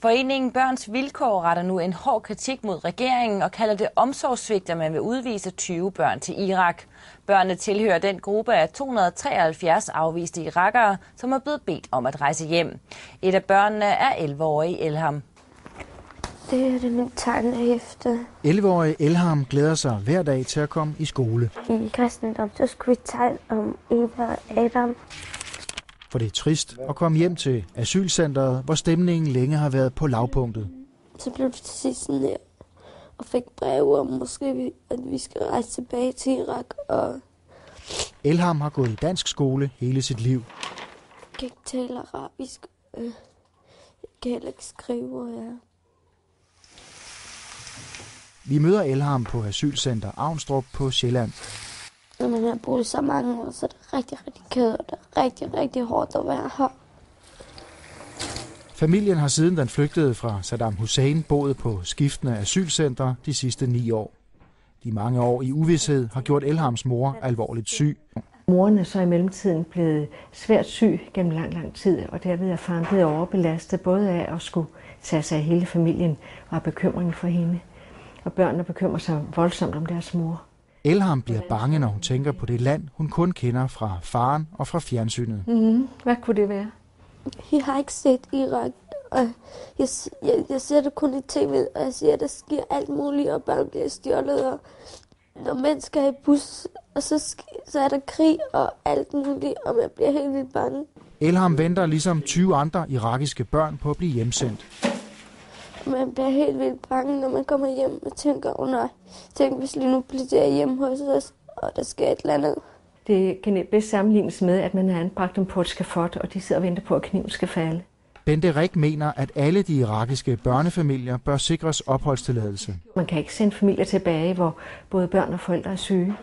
Foreningen Børns Vilkår retter nu en hård kritik mod regeringen og kalder det omsorgssvigt, at man vil udvise 20 børn til Irak. Børnene tilhører den gruppe af 273 afviste irakere, som er blevet bedt om at rejse hjem. Et af børnene er 11-årige Elham. Det er det mit tegnehæfte. 11-årige Elham glæder sig hver dag til at komme i skole. I kristendom så skulle vi tegne om Eva og Adam. For det er trist at komme hjem til asylcentret, hvor stemningen længe har været på lavpunktet. Så blev det til sidst sådan her, og fik breve om måske, at vi skal rejse tilbage til Irak. Og Elham har gået i dansk skole hele sit liv. jeg kan ikke tale arabisk. Jeg kan heller ikke skrive. Vi møder Elham på asylcenter Avnstrup på Sjælland. Når man har boet så mange år, så er det rigtig kedeligt, og det er rigtig hårdt at være her. Familien har siden den flygtede fra Saddam Hussein boet på skiftende asylcentre de sidste 9 år. De mange år i uvished har gjort Elhams mor alvorligt syg. Moren er så i mellemtiden blevet svært syg gennem lang tid, og derved er faren blevet overbelastet både af at skulle tage sig af hele familien og af bekymringen for hende. Og børnene bekymrer sig voldsomt om deres mor. Elham bliver bange, når hun tænker på det land, hun kun kender fra faren og fra fjernsynet. Hvad kunne det være? Jeg har ikke set Irak, og jeg ser det kun i tv, og jeg ser, at der sker alt muligt, og børn bliver stjålet, og når mennesker er i bus, og så er der krig og alt muligt, og man bliver helt vildt bange. Elham venter ligesom 20 andre irakiske børn på at blive hjemsendt. Man bliver helt vildt bange, når man kommer hjem og tænker, nej, tænk hvis lige nu bliver hjemme hos os, og der sker et eller andet. Det kan bedst sammenlignes med, at man har anbragt dem på et skafot, og de sidder og venter på, at kniven skal falde. Bente Rik mener, at alle de irakiske børnefamilier bør sikres opholdstilladelse. Man kan ikke sende familier tilbage, hvor både børn og forældre er syge.